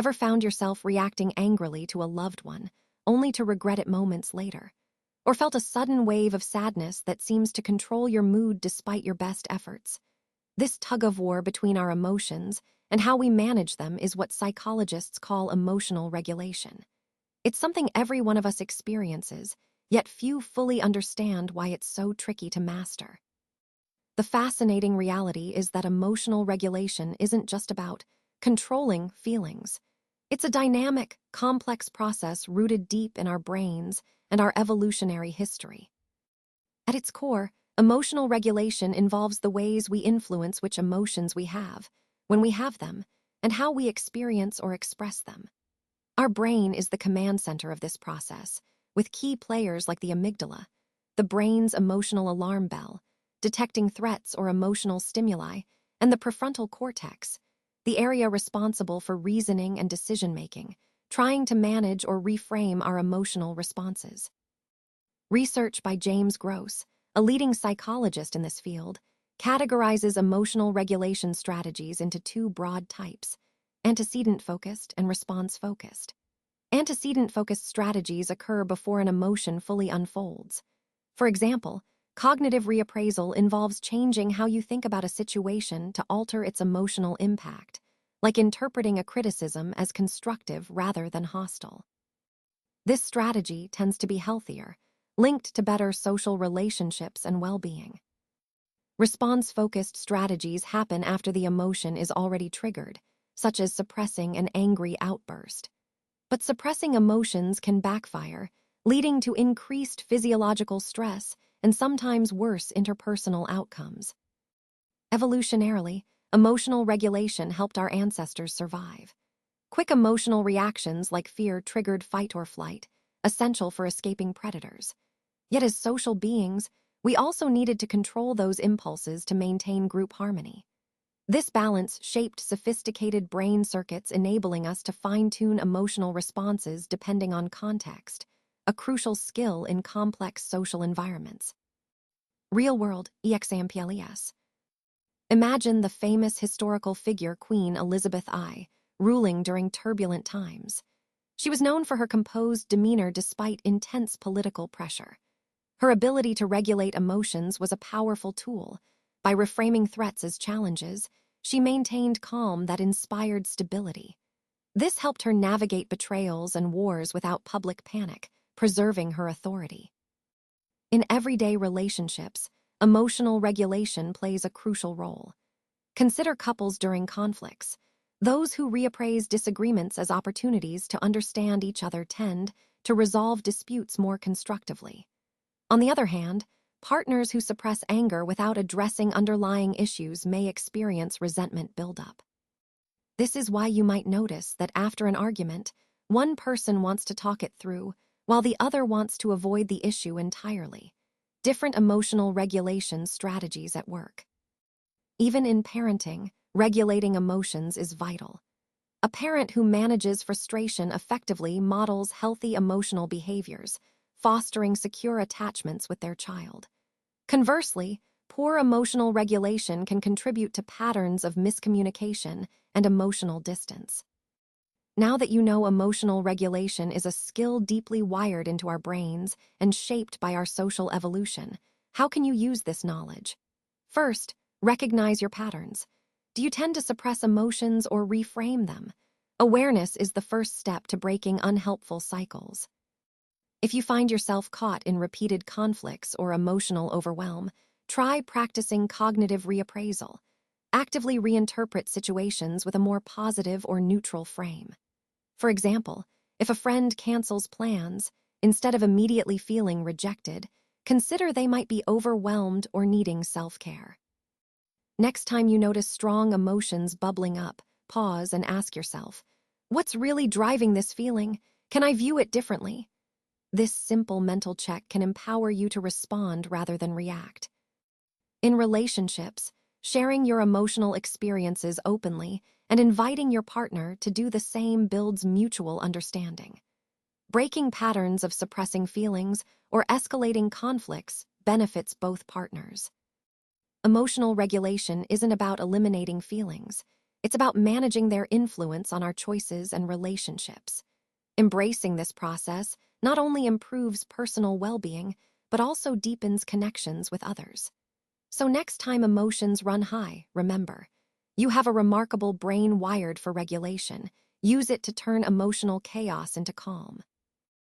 Ever found yourself reacting angrily to a loved one, only to regret it moments later? Or felt a sudden wave of sadness that seems to control your mood despite your best efforts? This tug-of-war between our emotions and how we manage them is what psychologists call emotional regulation. It's something every one of us experiences, yet few fully understand why it's so tricky to master. The fascinating reality is that emotional regulation isn't just about controlling feelings. It's a dynamic, complex process rooted deep in our brains and our evolutionary history. At its core, emotional regulation involves the ways we influence which emotions we have, when we have them, and how we experience or express them. Our brain is the command center of this process, with key players like the amygdala, the brain's emotional alarm bell, detecting threats or emotional stimuli, and the prefrontal cortex, the area responsible for reasoning and decision-making, trying to manage or reframe our emotional responses. Research by James Gross, a leading psychologist in this field, categorizes emotional regulation strategies into two broad types: antecedent-focused and response-focused. Antecedent-focused strategies occur before an emotion fully unfolds. For example, cognitive reappraisal involves changing how you think about a situation to alter its emotional impact, like interpreting a criticism as constructive rather than hostile. This strategy tends to be healthier, linked to better social relationships and well-being. Response-focused strategies happen after the emotion is already triggered, such as suppressing an angry outburst. But suppressing emotions can backfire, leading to increased physiological stress and sometimes worse interpersonal outcomes. Evolutionarily, emotional regulation helped our ancestors survive. Quick emotional reactions like fear triggered fight or flight, essential for escaping predators. Yet as social beings, we also needed to control those impulses to maintain group harmony. This balance shaped sophisticated brain circuits, enabling us to fine-tune emotional responses depending on context, a crucial skill in complex social environments. Real-world examples. Imagine the famous historical figure Queen Elizabeth I, ruling during turbulent times. She was known for her composed demeanor despite intense political pressure. Her ability to regulate emotions was a powerful tool. By reframing threats as challenges, she maintained calm that inspired stability. This helped her navigate betrayals and wars without public panic, preserving her authority. In everyday relationships, emotional regulation plays a crucial role. Consider couples during conflicts. Those who reappraise disagreements as opportunities to understand each other tend to resolve disputes more constructively. On the other hand, partners who suppress anger without addressing underlying issues may experience resentment buildup. This is why you might notice that after an argument, one person wants to talk it through, while the other wants to avoid the issue entirely. Different emotional regulation strategies at work. Even in parenting, regulating emotions is vital. A parent who manages frustration effectively models healthy emotional behaviors, fostering secure attachments with their child. Conversely, poor emotional regulation can contribute to patterns of miscommunication and emotional distance. Now that you know emotional regulation is a skill deeply wired into our brains and shaped by our social evolution, how can you use this knowledge? First, recognize your patterns. Do you tend to suppress emotions or reframe them? Awareness is the first step to breaking unhelpful cycles. If you find yourself caught in repeated conflicts or emotional overwhelm, try practicing cognitive reappraisal. Actively reinterpret situations with a more positive or neutral frame. For example, if a friend cancels plans, instead of immediately feeling rejected, consider they might be overwhelmed or needing self-care. Next time you notice strong emotions bubbling up, pause and ask yourself, what's really driving this feeling? Can I view it differently? This simple mental check can empower you to respond rather than react. In relationships, sharing your emotional experiences openly and inviting your partner to do the same builds mutual understanding. Breaking patterns of suppressing feelings or escalating conflicts benefits both partners. Emotional regulation isn't about eliminating feelings. It's about managing their influence on our choices and relationships. Embracing this process not only improves personal well-being, but also deepens connections with others. So next time emotions run high, remember, you have a remarkable brain wired for regulation. Use it to turn emotional chaos into calm.